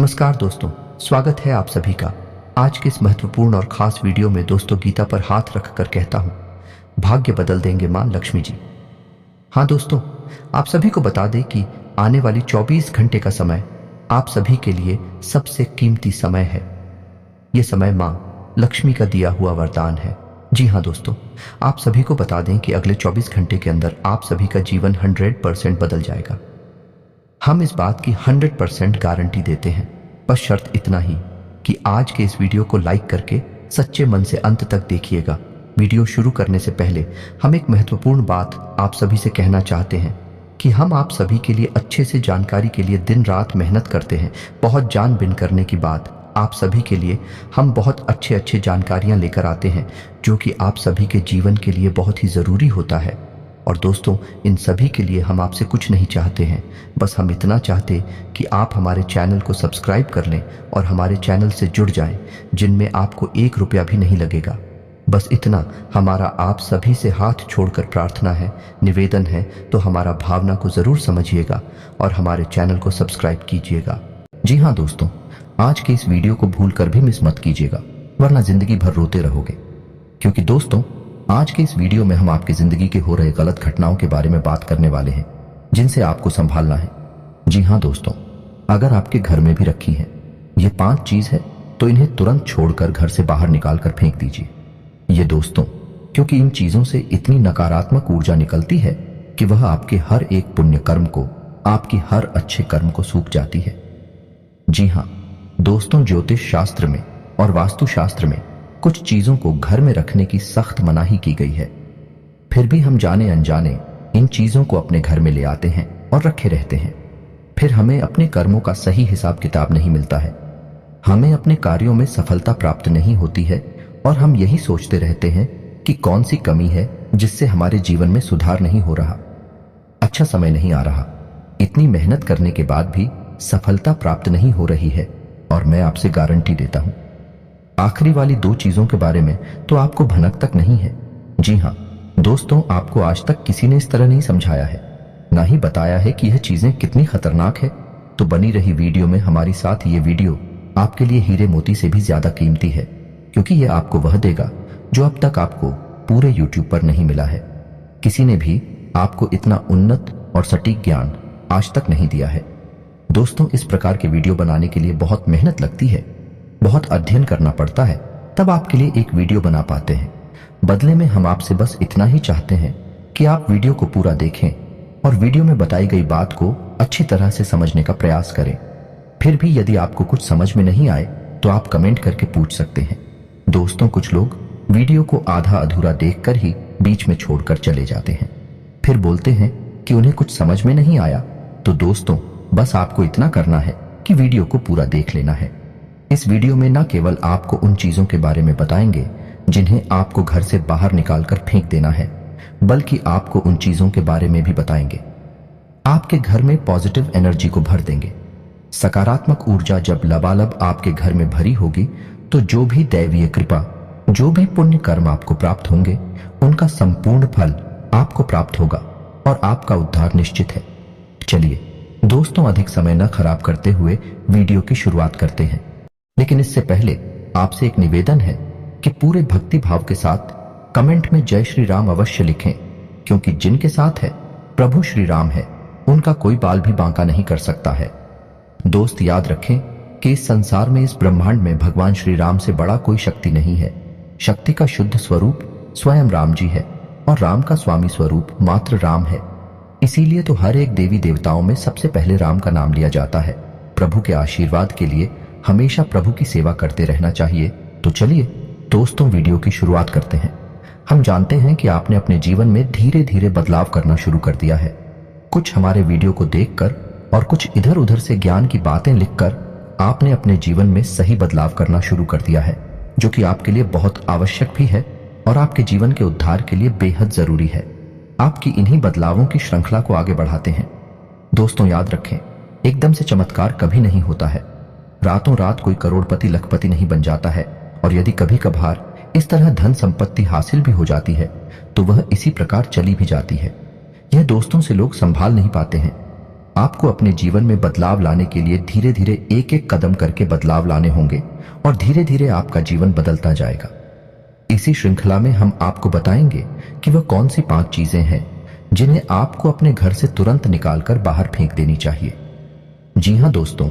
नमस्कार दोस्तों, स्वागत है आप सभी का। आज के इस महत्वपूर्ण और खास वीडियो में दोस्तों गीता पर हाथ रखकर कहता हूं, भाग्य बदल देंगे मां लक्ष्मी जी। हाँ दोस्तों, आप सभी को बता दें कि आने वाली 24 घंटे का समय आप सभी के लिए सबसे कीमती समय है। ये समय मां लक्ष्मी का दिया हुआ वरदान है। जी हाँ दोस्तों, आप सभी को बता दें कि अगले 24 घंटे के अंदर आप सभी का जीवन 100% बदल जाएगा। हम इस बात की 100% गारंटी देते हैं, बस शर्त इतना ही कि आज के इस वीडियो को लाइक करके सच्चे मन से अंत तक देखिएगा। वीडियो शुरू करने से पहले हम एक महत्वपूर्ण बात आप सभी से कहना चाहते हैं कि हम आप सभी के लिए अच्छे से जानकारी के लिए दिन रात मेहनत करते हैं। बहुत जानबीन करने की बात, आप सभी के लिए हम बहुत अच्छे जानकारियां लेकर आते हैं जो कि आप सभी के जीवन के लिए बहुत ही ज़रूरी होता है। और दोस्तों, इन सभी के लिए हम आपसे कुछ नहीं चाहते हैं, बस हम इतना चाहते कि आप हमारे चैनल को सब्सक्राइब कर लें और हमारे चैनल से जुड़ जाएं, जिनमें आपको 1 रुपया भी नहीं लगेगा। बस इतना हमारा आप सभी से हाथ छोड़कर प्रार्थना है, निवेदन है, तो हमारा भावना को ज़रूर समझिएगा और हमारे चैनल को सब्सक्राइब कीजिएगा। जी हाँ दोस्तों, आज के इस वीडियो को भूल कर भी मिस मत कीजिएगा, वरना जिंदगी भर रोते रहोगे। क्योंकि दोस्तों, आज के इस वीडियो में हम आपकी जिंदगी के हो रहे गलत घटनाओं के बारे में बात करने वाले हैं, जिनसे आपको संभालना है। जी हाँ दोस्तों, अगर आपके घर में भी रखी है ये 5 चीज है तो इन्हें तुरंत छोड़कर घर से बाहर निकाल कर फेंक दीजिए। ये दोस्तों, क्योंकि इन चीजों से इतनी नकारात्मक ऊर्जा निकलती है कि वह आपके हर एक पुण्य कर्म को, आपकी हर अच्छे कर्म को सूख जाती है। जी हाँ दोस्तों, ज्योतिष शास्त्र में और वास्तु शास्त्र में कुछ चीजों को घर में रखने की सख्त मनाही की गई है। फिर भी हम जाने अनजाने इन चीजों को अपने घर में ले आते हैं और रखे रहते हैं। फिर हमें अपने कर्मों का सही हिसाब किताब नहीं मिलता है, हमें अपने कार्यों में सफलता प्राप्त नहीं होती है और हम यही सोचते रहते हैं कि कौन सी कमी है जिससे हमारे जीवन में सुधार नहीं हो रहा, अच्छा समय नहीं आ रहा। इतनी मेहनत करने के बाद भी सफलता प्राप्त नहीं हो रही है और मैं आपसे गारंटी देता हूं, आखिरी वाली 2 चीजों के बारे में तो आपको भनक तक नहीं है। जी हाँ दोस्तों, आपको आज तक किसी ने इस तरह नहीं समझाया है, ना ही बताया है कि यह चीजें कितनी खतरनाक है। तो बनी रही वीडियो में हमारी साथ ये वीडियो आपके लिए हीरे मोती से भी ज्यादा कीमती है, क्योंकि यह आपको वह देगा जो अब तक आपको पूरे YouTube पर नहीं मिला है। किसी ने भी आपको इतना उन्नत और सटीक ज्ञान आज तक नहीं दिया है। दोस्तों, इस प्रकार के वीडियो बनाने के लिए बहुत मेहनत लगती है, बहुत अध्ययन करना पड़ता है, तब आपके लिए एक वीडियो बना पाते हैं। बदले में हम आपसे बस इतना ही चाहते हैं कि आप वीडियो को पूरा देखें और वीडियो में बताई गई बात को अच्छी तरह से समझने का प्रयास करें। फिर भी यदि आपको कुछ समझ में नहीं आए तो आप कमेंट करके पूछ सकते हैं। दोस्तों, कुछ लोग वीडियो को आधा अधूरा देखकर ही बीच में छोड़कर चले जाते हैं, फिर बोलते हैं कि उन्हें कुछ समझ में नहीं आया। तो दोस्तों, बस आपको इतना करना है कि वीडियो को पूरा देख लेना है। इस वीडियो में न केवल आपको उन चीजों के बारे में बताएंगे जिन्हें आपको घर से बाहर निकालकर फेंक देना है, बल्कि आपको उन चीजों के बारे में भी बताएंगे आपके घर में पॉजिटिव एनर्जी को भर देंगे। सकारात्मक ऊर्जा जब लबालब आपके घर में भरी होगी तो जो भी दैवीय कृपा, जो भी पुण्य कर्म आपको प्राप्त होंगे, उनका संपूर्ण फल आपको प्राप्त होगा और आपका उद्धार निश्चित है। चलिए दोस्तों, अधिक समय न खराब करते हुए वीडियो की शुरुआत करते हैं। लेकिन इससे पहले आपसे एक निवेदन है कि पूरे भक्ति भाव के साथ कमेंट में जय श्री राम अवश्य लिखें, क्योंकि जिनके साथ है प्रभु श्री राम है, उनका कोई बाल भी बांका नहीं कर सकता है। दोस्त, याद रखें कि इस संसार में, इस ब्रह्मांड में भगवान श्री राम से बड़ा कोई शक्ति नहीं है। शक्ति का शुद्ध स्वरूप स्वयं राम जी है और राम का स्वामी स्वरूप मात्र राम है। इसीलिए तो हर एक देवी देवताओं में सबसे पहले राम का नाम लिया जाता है। प्रभु के आशीर्वाद के लिए हमेशा प्रभु की सेवा करते रहना चाहिए। तो चलिए दोस्तों, वीडियो की शुरुआत करते हैं। हम जानते हैं कि आपने अपने जीवन में धीरे धीरे बदलाव करना शुरू कर दिया है। कुछ हमारे वीडियो को देखकर और कुछ इधर उधर से ज्ञान की बातें लिखकर आपने अपने जीवन में सही बदलाव करना शुरू कर दिया है, जो कि आपके लिए बहुत आवश्यक भी है और आपके जीवन के उद्धार के लिए बेहद जरूरी है। आपकी इन्हीं बदलावों की श्रृंखला को आगे बढ़ाते हैं। दोस्तों, याद रखें, एकदम से चमत्कार कभी नहीं होता है। रातों रात कोई करोड़पति लखपति नहीं बन जाता है, और यदि कभी कभार इस तरह धन संपत्ति हासिल भी हो जाती है तो वह इसी प्रकार चली भी जाती है। यह दोस्तों से लोग संभाल नहीं पाते हैं। आपको अपने जीवन में बदलाव लाने के लिए धीरे धीरे एक एक कदम करके बदलाव लाने होंगे और धीरे धीरे आपका जीवन बदलता जाएगा। इसी श्रृंखला में हम आपको बताएंगे कि वह कौन सी 5 चीजें हैं जिन्हें आपको अपने घर से तुरंत निकालकर बाहर फेंक देनी चाहिए। जी हां दोस्तों,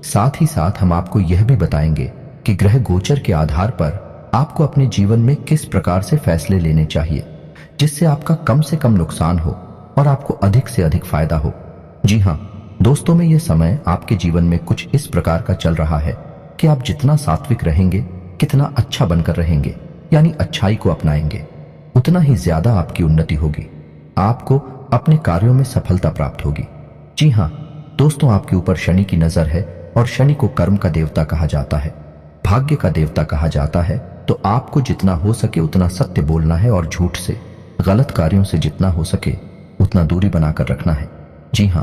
साथ ही साथ हम आपको यह भी बताएंगे कि ग्रह गोचर के आधार पर आपको अपने जीवन में किस प्रकार से फैसले लेने चाहिए जिससे आपका कम से कम नुकसान हो और आपको अधिक से अधिक फायदा हो। जी हां दोस्तों, में यह समय आपके जीवन में कुछ इस प्रकार का चल रहा है कि आप जितना सात्विक रहेंगे, कितना अच्छा बनकर रहेंगे, यानी अच्छाई को अपनाएंगे, उतना ही ज्यादा आपकी उन्नति होगी, आपको अपने कार्यों में सफलता प्राप्त होगी। जी हां दोस्तों, आपके ऊपर शनि की नजर है और शनि को कर्म का देवता कहा जाता है, भाग्य का देवता कहा जाता है। तो आपको जितना हो सके उतना सत्य बोलना है और झूठ से, गलत कार्यों से जितना हो सके उतना दूरी बनाकर रखना है। जी हां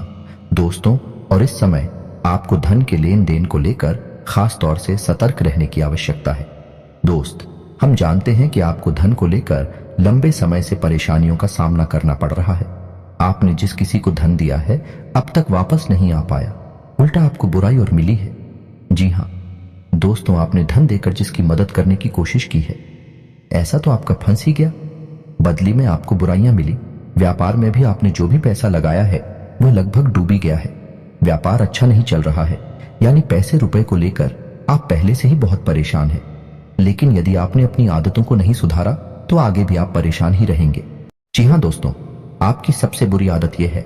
दोस्तों, और इस समय आपको धन के लेन देन को लेकर खास तौर से सतर्क रहने की आवश्यकता है। दोस्त, हम जानते हैं कि आपको धन को लेकर लंबे समय से परेशानियों का सामना करना पड़ रहा है। आपने जिस किसी को धन दिया है अब तक वापस नहीं आ पाया, उल्टा आपको बुराई और मिली है। जी हां दोस्तों, आपने धन देकर जिसकी मदद करने की कोशिश की है, ऐसा तो आपका फंस ही गया, बदली में आपको बुराइयां मिली। व्यापार में भी आपने जो भी पैसा लगाया है वह लगभग डूब ही गया है। व्यापार अच्छा नहीं चल रहा है, यानी पैसे रुपए को लेकर आप पहले से ही बहुत परेशान हैं। लेकिन यदि आपने अपनी आदतों को नहीं सुधारा तो आगे भी आप परेशान ही रहेंगे। जी हां दोस्तों, आपकी सबसे बुरी आदत यह है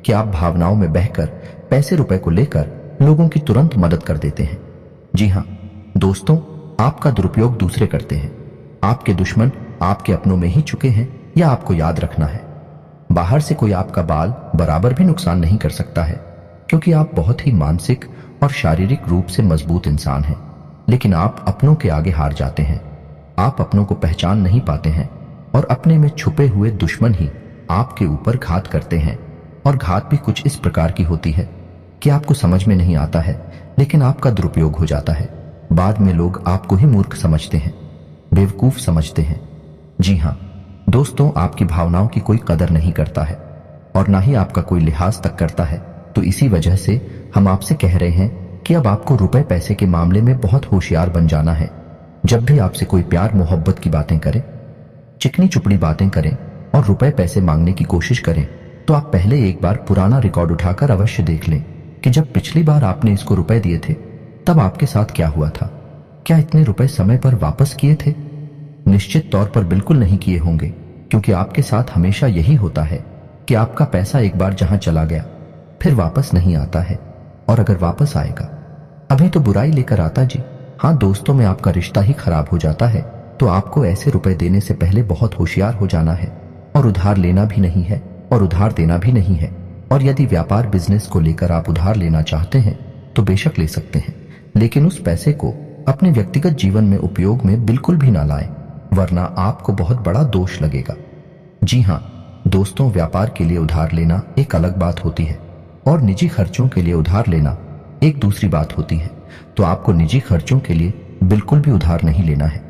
कि आप भावनाओं में बहकर पैसे रुपए को लेकर लोगों की तुरंत मदद कर देते हैं। जी हां दोस्तों, आपका दुरुपयोग दूसरे करते हैं। आपके दुश्मन आपके अपनों में ही चुके हैं, यह आपको याद रखना है। बाहर से कोई आपका बाल बराबर भी नुकसान नहीं कर सकता है, क्योंकि आप बहुत ही मानसिक और शारीरिक रूप से मजबूत इंसान हैं। लेकिन आप अपनों के आगे हार जाते हैं, आप अपनों को पहचान नहीं पाते हैं और अपने में छुपे हुए दुश्मन ही आपके ऊपर घात करते हैं। और घात भी कुछ इस प्रकार की होती है कि आपको समझ में नहीं आता है, लेकिन आपका दुरुपयोग हो जाता है। बाद में लोग आपको ही मूर्ख समझते हैं, बेवकूफ समझते हैं। जी हां दोस्तों, आपकी भावनाओं की कोई कदर नहीं करता है और ना ही आपका कोई लिहाज तक करता है। तो इसी वजह से हम आपसे कह रहे हैं कि अब आपको रुपए पैसे के मामले में बहुत होशियार बन जाना है। जब भी आपसे कोई प्यार मोहब्बत की बातें करे, चिकनी चुपड़ी बातें करें और रुपए पैसे मांगने की कोशिश करें, तो आप पहले एक बार पुराना रिकॉर्ड उठाकर अवश्य देख लें कि जब पिछली बार आपने इसको रुपए दिए थे तब आपके साथ क्या हुआ था। क्या इतने रुपए समय पर वापस किए थे? निश्चित तौर पर बिल्कुल नहीं किए होंगे, क्योंकि आपके साथ हमेशा यही होता है कि आपका पैसा एक बार जहां चला गया फिर वापस नहीं आता है, और अगर वापस आएगा अभी तो बुराई लेकर आता। जी हां दोस्तों, में आपका रिश्ता ही खराब हो जाता है। तो आपको ऐसे रुपए देने से पहले बहुत होशियार हो जाना है, और उधार लेना भी नहीं है और उधार देना भी नहीं है। और यदि व्यापार बिजनेस को लेकर आप उधार लेना चाहते हैं तो बेशक ले सकते हैं, लेकिन उस पैसे को अपने व्यक्तिगत जीवन में उपयोग में बिल्कुल भी ना लाएं, वरना आपको बहुत बड़ा दोष लगेगा। जी हां दोस्तों, व्यापार के लिए उधार लेना एक अलग बात होती है और निजी खर्चों के लिए उधार लेना एक दूसरी बात होती है। तो आपको निजी खर्चों के लिए बिल्कुल भी उधार नहीं लेना है।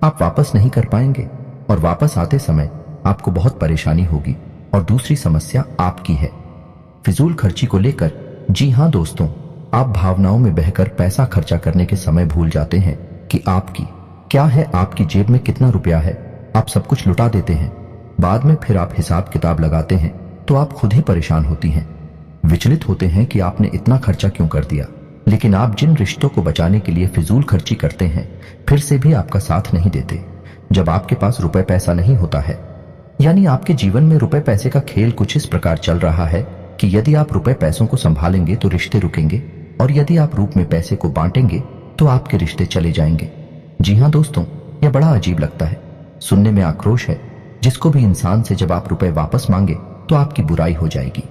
आप वापस नहीं कर पाएंगे और वापस आते समय आपको बहुत परेशानी होगी। और दूसरी समस्या आपकी है फिजूल खर्ची को लेकर। जी हां दोस्तों, आप भावनाओं में बहकर पैसा खर्चा करने के समय भूल जाते हैं कि आपकी क्या है, आपकी जेब में कितना रुपया है। आप सब कुछ लुटा देते हैं, बाद में फिर आप हिसाब किताब लगाते हैं तो आप खुद ही परेशान होती हैं, विचलित होते हैं कि आपने इतना खर्चा क्यों कर दिया। लेकिन आप जिन रिश्तों को बचाने के लिए फिजूल खर्ची करते हैं फिर से भी आपका साथ नहीं देते। जब आपके पास रुपए पैसा नहीं होता है, यानी आपके जीवन में रुपए पैसे का खेल कुछ इस प्रकार चल रहा है कि यदि आप रुपए पैसों को संभालेंगे तो रिश्ते रुकेंगे, और यदि आप रूप में पैसे को बांटेंगे तो आपके रिश्ते चले जाएंगे। जी हां दोस्तों, यह बड़ा अजीब लगता है, सुनने में आक्रोश है। जिसको भी इंसान से जब आप रुपए वापस मांगे तो आपकी बुराई हो जाएगी,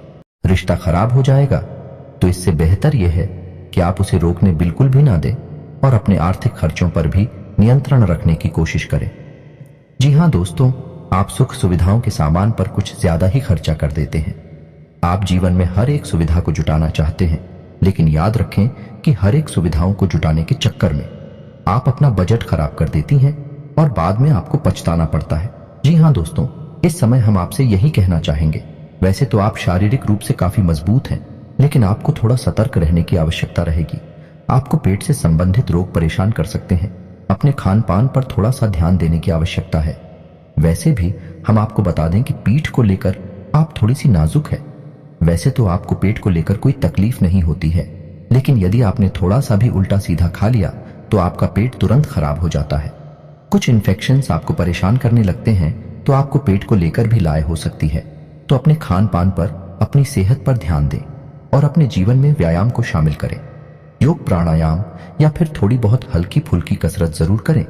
रिश्ता खराब हो जाएगा। तो इससे बेहतर यह है कि आप उसे रोकने बिल्कुल भी ना दें और अपने आर्थिक खर्चों पर भी नियंत्रण रखने की कोशिश करें। जी हां दोस्तों, आप सुख सुविधाओं के सामान पर कुछ ज्यादा ही खर्चा कर देते हैं। आप जीवन में हर एक सुविधा को जुटाना चाहते हैं, लेकिन याद रखें कि हर एक सुविधाओं को जुटाने के चक्कर में आप अपना बजट खराब कर देती हैं और बाद में आपको पछताना पड़ता है। जी हां दोस्तों, इस समय हम आपसे यही कहना चाहेंगे, वैसे तो आप शारीरिक रूप से काफी मजबूत हैं, लेकिन आपको थोड़ा सतर्क रहने की आवश्यकता रहेगी। आपको पेट से संबंधित रोग परेशान कर सकते हैं। अपने खान पान पर थोड़ा सा ध्यान देने की आवश्यकता है। वैसे भी हम आपको बता दें कि पीठ को लेकर आप थोड़ी सी नाजुक है। वैसे तो आपको पेट को लेकर कोई तकलीफ नहीं होती है, लेकिन यदि आपने थोड़ा सा भी उल्टा सीधा खा लिया तो आपका पेट तुरंत खराब हो जाता है। कुछ इन्फेक्शंस आपको परेशान करने लगते हैं तो आपको पेट को लेकर भी लाए हो सकती है। तो अपने खान पान पर, अपनी सेहत पर ध्यान दें और अपने जीवन में व्यायाम को शामिल करें। योग, प्राणायाम या फिर थोड़ी बहुत हल्की फुल्की कसरत जरूर करें,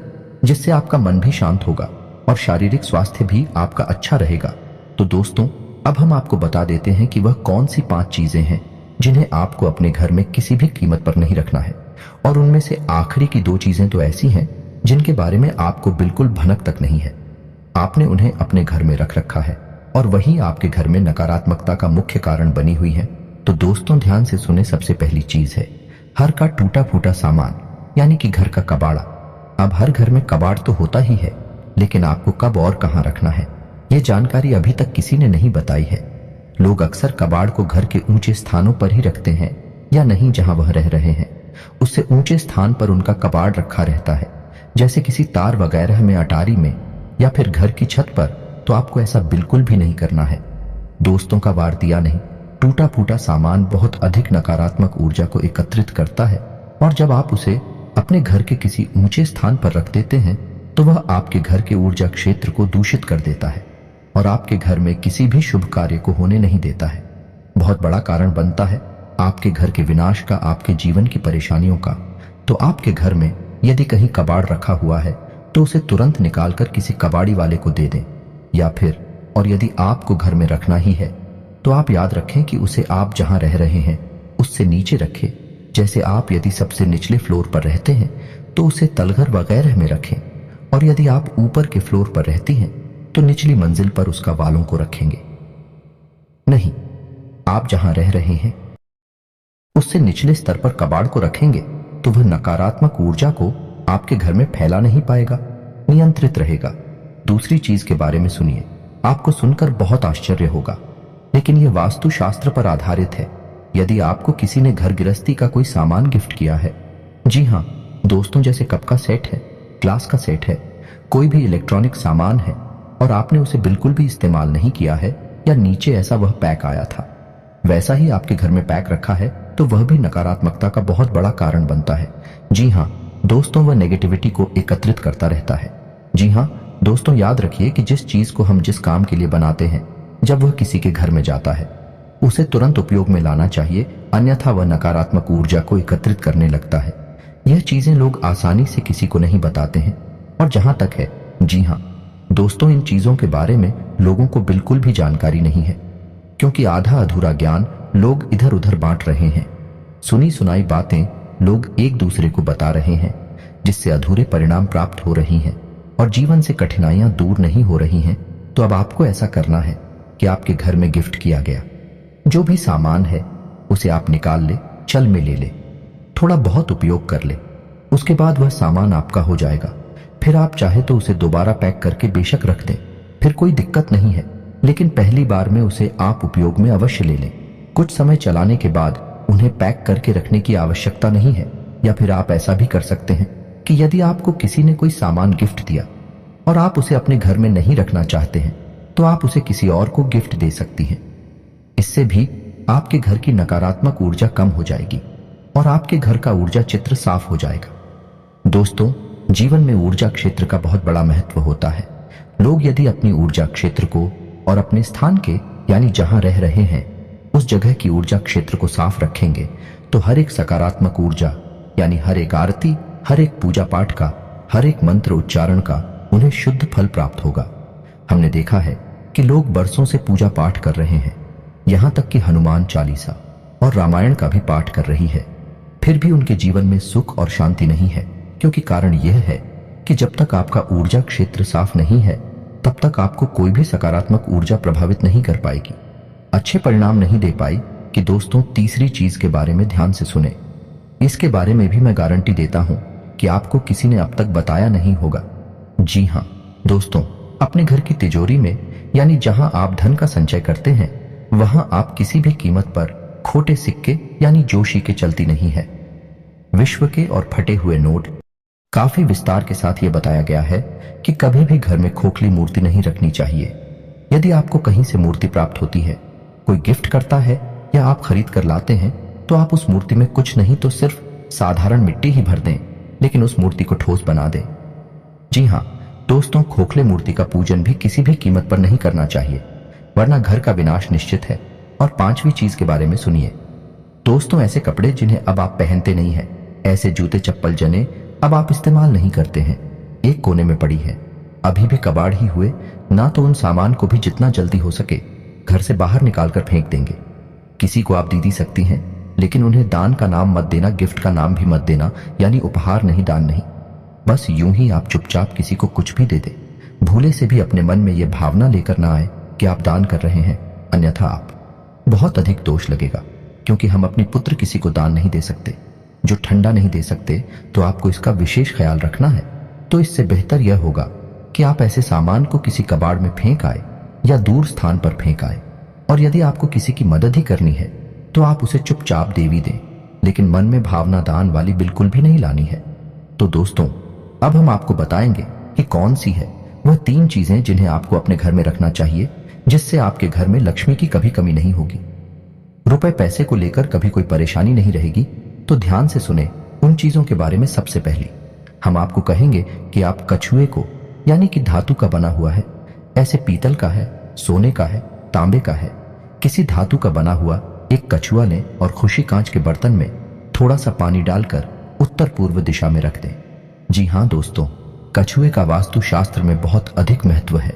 जिससे आपका मन भी शांत होगा और शारीरिक स्वास्थ्य भी आपका अच्छा रहेगा। तो दोस्तों, अब हम आपको बता देते हैं कि वह कौन सी 5 चीजें हैं जिन्हें आपको अपने घर में किसी भी कीमत पर नहीं रखना है। और उनमें से आखिरी की 2 चीजें तो ऐसी हैं जिनके बारे में आपको बिल्कुल भनक तक नहीं है। आपने उन्हें अपने घर में रख रखा है और वही आपके घर में नकारात्मकता का मुख्य कारण बनी हुई है। तो दोस्तों, ध्यान से सुने। सबसे पहली चीज है हर का टूटा फूटा सामान, यानी कि घर का कबाड़ा। अब हर घर में कबाड़ तो होता ही है, लेकिन आपको कब और कहां रखना है, यह जानकारी अभी तक किसी ने नहीं बताई है। लोग अक्सर कबाड़ को घर के ऊंचे स्थानों पर ही रखते हैं, या नहीं जहां वह रह रहे हैं उससे ऊंचे स्थान पर उनका कबाड़ रखा रहता है, जैसे किसी तार वगैरह में, अटारी में या फिर घर की छत पर। तो आपको ऐसा बिल्कुल भी नहीं करना है। दोस्तों का वार दिया नहीं। टूटा फूटा सामान बहुत अधिक नकारात्मक ऊर्जा को एकत्रित करता है, और जब आप उसे अपने घर के किसी ऊंचे स्थान पर रख देते हैं तो वह आपके घर के ऊर्जा क्षेत्र को दूषित कर देता है और आपके घर में किसी भी शुभ कार्य को होने नहीं देता है। बहुत बड़ा कारण बनता है आपके घर के विनाश का, आपके जीवन की परेशानियों का। तो आपके घर में यदि कहीं कबाड़ रखा हुआ है तो उसे तुरंत निकालकर किसी कबाड़ी वाले को दे दें, या फिर और यदि आपको घर में रखना ही है तो आप याद रखें कि उसे आप जहां रह रहे हैं उससे नीचे रखें। जैसे आप यदि सबसे निचले फ्लोर पर रहते हैं तो उसे तलघर वगैरह में रखें, और यदि आप ऊपर के फ्लोर पर रहती हैं तो निचली मंजिल पर उसका वालों को रखेंगे। नहीं, आप जहां रह रहे हैं उससे निचले स्तर पर कबाड़ को रखेंगे तो वह नकारात्मक ऊर्जा को आपके घर में फैला नहीं पाएगा, नियंत्रित रहेगा। दूसरी चीज के बारे में सुनिए। आपको सुनकर बहुत आश्चर्य होगा, लेकिन यह वास्तुशास्त्र पर आधारित है। यदि आपको किसी ने घर गृहस्थी का कोई सामान गिफ्ट किया है, जी हां दोस्तों, जैसे कप का सेट है, ग्लास का सेट है, कोई भी इलेक्ट्रॉनिक सामान है, और आपने उसे बिल्कुल भी इस्तेमाल नहीं किया है, या नीचे ऐसा वह पैक आया था वैसा ही आपके घर में पैक रखा है, तो वह भी नकारात्मकता का बहुत बड़ा कारण बनता है। जी हां दोस्तों, वह नेगेटिविटी को एकत्रित करता रहता है। जी हां दोस्तों, याद रखिए कि जिस चीज को हम जिस काम के लिए बनाते हैं, जब वह किसी के घर में जाता है उसे तुरंत उपयोग में लाना चाहिए, अन्यथा वह नकारात्मक ऊर्जा को एकत्रित करने लगता है। यह चीजें लोग आसानी से किसी को नहीं बताते हैं, और जहां तक है, जी हां दोस्तों, इन चीजों के बारे में लोगों को बिल्कुल भी जानकारी नहीं है, क्योंकि आधा अधूरा ज्ञान लोग इधर उधर बांट रहे हैं। सुनी सुनाई बातें लोग एक दूसरे को बता रहे हैं, जिससे अधूरे परिणाम प्राप्त हो रही हैं और जीवन से कठिनाइयां दूर नहीं हो रही हैं। तो अब आपको ऐसा करना है कि आपके घर में गिफ्ट किया गया जो भी सामान है उसे आप निकाल ले, चल में ले ले, थोड़ा बहुत उपयोग कर ले, उसके बाद वह सामान आपका हो जाएगा। फिर आप चाहे तो उसे दोबारा पैक करके बेशक रख दें, फिर कोई दिक्कत नहीं है, लेकिन पहली बार में उसे आप उपयोग में अवश्य ले लें। कुछ समय चलाने के बाद उन्हें पैक करके रखने की आवश्यकता नहीं है। या फिर आप ऐसा भी कर सकते हैं कि यदि आपको किसी ने कोई सामान गिफ्ट दिया और आप उसे अपने घर में नहीं रखना चाहते हैं, तो आप उसे किसी और को गिफ्ट दे सकती हैं। इससे भी आपके घर की नकारात्मक ऊर्जा कम हो जाएगी और आपके घर का ऊर्जा चित्र साफ हो जाएगा। दोस्तों, जीवन में ऊर्जा क्षेत्र का बहुत बड़ा महत्व होता है। लोग यदि अपनी ऊर्जा क्षेत्र को और अपने स्थान के, यानी जहां रह रहे हैं, उस जगह की ऊर्जा क्षेत्र को साफ रखेंगे, तो हर एक सकारात्मक ऊर्जा, यानी हर एक आरती, हर एक पूजा पाठ का, हर एक मंत्र उच्चारण का उन्हें शुद्ध फल प्राप्त होगा। हमने देखा है कि लोग बरसों से पूजा पाठ कर रहे हैं, यहां तक कि हनुमान चालीसा और रामायण का भी पाठ कर रही है, फिर भी उनके जीवन में सुख और शांति नहीं है, क्योंकि कारण यह है कि जब तक आपका ऊर्जा क्षेत्र साफ नहीं है, तब तक आपको कोई भी सकारात्मक ऊर्जा प्रभावित नहीं कर पाएगी, अच्छे परिणाम नहीं दे पाई। कि दोस्तों, तीसरी चीज के बारे में ध्यान से सुने। इसके बारे में भी मैं गारंटी देता हूं कि आपको किसी ने अब तक बताया नहीं होगा। जी हां दोस्तों, अपने घर की तिजोरी में, यानी जहां आप धन का संचय करते हैं, वहां आप किसी भी कीमत पर खोटे सिक्के यानी जोशी के चलती नहीं है। विश्व के और फटे हुए नोट। काफी विस्तार के साथ यह बताया गया है कि कभी भी घर में खोखली मूर्ति नहीं रखनी चाहिए। यदि आपको कहीं से मूर्ति प्राप्त होती है, कोई गिफ्ट करता है या आप खरीद कर लाते हैं, तो आप उस मूर्ति में कुछ नहीं तो सिर्फ साधारण मिट्टी ही भर दें, लेकिन उस मूर्ति को ठोस बना दें। जी हाँ दोस्तों, खोखले मूर्ति का पूजन भी किसी भी कीमत पर नहीं करना चाहिए, वरना घर का विनाश निश्चित है। और पांचवी चीज के बारे में सुनिए दोस्तों, ऐसे कपड़े जिन्हें अब आप पहनते नहीं हैं, ऐसे जूते चप्पल जने अब आप इस्तेमाल नहीं करते हैं, एक कोने में पड़ी है, अभी भी कबाड़ ही हुए ना, तो उन सामान को भी जितना जल्दी हो सके घर से बाहर निकाल कर फेंक देंगे। किसी को आप दे सकती हैं, लेकिन उन्हें दान का नाम मत देना, गिफ्ट का नाम भी मत देना, यानी उपहार नहीं, दान नहीं। बस यूं ही आप चुपचाप किसी को कुछ भी दे दे, भूले से भी अपने मन में यह भावना लेकर ना आए कि आप दान कर रहे हैं, अन्यथा आप बहुत अधिक दोष लगेगा। क्योंकि हम अपनी पुत्र किसी को दान नहीं दे सकते, जो ठंडा नहीं दे सकते, तो आपको इसका विशेष ख्याल रखना है। तो इससे बेहतर यह होगा कि आप ऐसे सामान को किसी कबाड़ में फेंक आए या दूर स्थान पर फेंक आए। और यदि आपको किसी की मदद ही करनी है तो आप उसे चुपचाप दे भी दें, लेकिन मन में भावना दान वाली बिल्कुल भी नहीं लानी है। तो दोस्तों, अब हम आपको बताएंगे कि कौन सी है वह 3 चीजें जिन्हें आपको अपने घर में रखना चाहिए, जिससे आपके घर में लक्ष्मी की कभी कमी नहीं होगी, रुपए पैसे को लेकर कभी कोई परेशानी नहीं रहेगी। तो ध्यान से सुने उन चीजों के बारे में। सबसे पहली हम आपको कहेंगे कि आप कछुए को, यानी कि धातु का बना हुआ है, ऐसे पीतल का है, सोने का है, तांबे का है, किसी धातु का बना हुआ एक कछुआ लें और खुशी कांच के बर्तन में थोड़ा सा पानी डालकर उत्तर पूर्व दिशा में रख दें। जी हाँ दोस्तों, कछुए का वास्तु शास्त्र में बहुत अधिक महत्व है,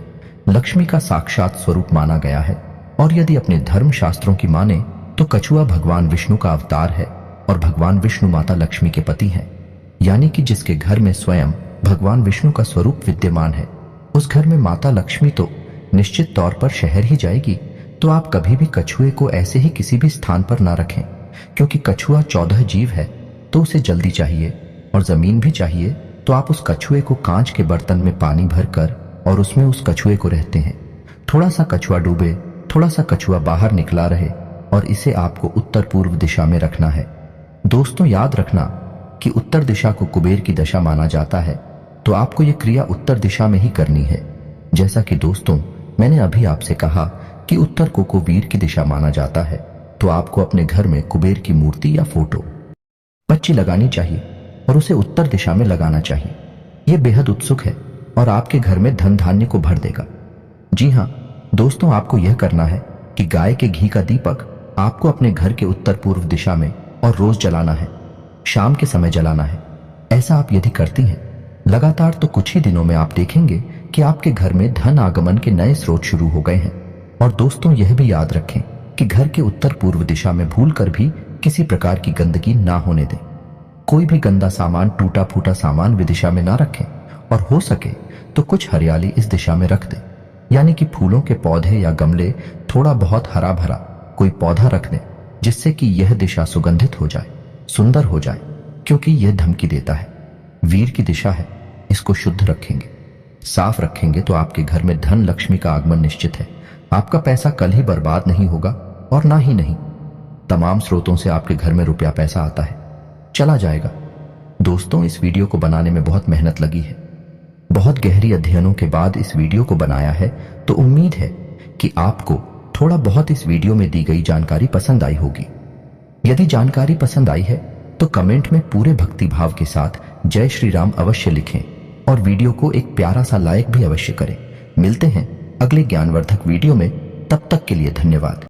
लक्ष्मी का साक्षात स्वरूप माना गया है। और यदि अपने धर्म शास्त्रों की माने तो कछुआ भगवान विष्णु का अवतार है और भगवान विष्णु माता लक्ष्मी के पति हैं, यानी कि जिसके घर में स्वयं भगवान विष्णु का स्वरूप विद्यमान है, उस घर में माता लक्ष्मी तो निश्चित तौर पर शहर ही जाएगी। तो आप कभी भी कछुए को ऐसे ही किसी भी स्थान पर ना रखें, क्योंकि कछुआ 14 जीव है, तो उसे जल्दी चाहिए और जमीन भी चाहिए। तो आप उस कछुए को कांच के बर्तन में पानी भरकर और उसमें उस कछुए को रहते हैं। थोड़ा सा कछुआ डूबे, थोड़ा सा कछुआ बाहर निकला रहे, और इसे आपको उत्तर पूर्व दिशा में रखना है। दोस्तों याद रखना कि उत्तर दिशा को कुबेर की दशा माना जाता है, तो आपको यह क्रिया उत्तर दिशा में ही करनी है। जैसा कि दोस्तों मैंने अभी आपसे कहा कि उत्तर को वीर की दिशा माना जाता है, तो आपको अपने घर में कुबेर की मूर्ति या फोटो बच्ची लगानी चाहिए और उसे उत्तर दिशा में लगाना चाहिए। यह बेहद उत्सुक है और आपके घर में धन धान्य को भर देगा। जी हाँ दोस्तों, आपको यह करना है कि गाय के घी का दीपक आपको अपने घर के उत्तर पूर्व दिशा में और रोज जलाना है, शाम के समय जलाना है। ऐसा आप यदि करती हैं लगातार, तो कुछ ही दिनों में आप देखेंगे कि आपके घर में धन आगमन के नए स्रोत शुरू हो गए हैं। और दोस्तों यह भी याद रखें कि घर के उत्तर पूर्व दिशा में भूलकर भी किसी प्रकार की गंदगी ना होने दें। कोई भी गंदा सामान, टूटा फूटा सामान विदिशा में ना रखें, और हो सके तो कुछ हरियाली इस दिशा में रख दें, यानी कि फूलों के पौधे या गमले, थोड़ा बहुत हरा भरा कोई पौधा रख दें, जिससे कि यह दिशा सुगंधित हो जाए, सुंदर हो जाए, क्योंकि यह धमकी देता है, वीर की दिशा है। इसको शुद्ध रखेंगे, साफ रखेंगे, तो आपके घर में धन लक्ष्मी का आगमन निश्चित है। आपका पैसा कल ही बर्बाद नहीं होगा, और ना ही नहीं, तमाम स्रोतों से आपके घर में रुपया पैसा आता है, चला जाएगा। दोस्तों इस वीडियो को बनाने में बहुत मेहनत लगी है, बहुत गहरी अध्ययनों के बाद इस वीडियो को बनाया है। तो उम्मीद है कि आपको थोड़ा बहुत इस वीडियो में दी गई जानकारी पसंद आई होगी। यदि जानकारी पसंद आई है तो कमेंट में पूरे भक्ति भाव के साथ जय श्री राम अवश्य लिखें, और वीडियो को एक प्यारा सा लाइक भी अवश्य करें। मिलते हैं अगले ज्ञानवर्धक वीडियो में, तब तक के लिए धन्यवाद।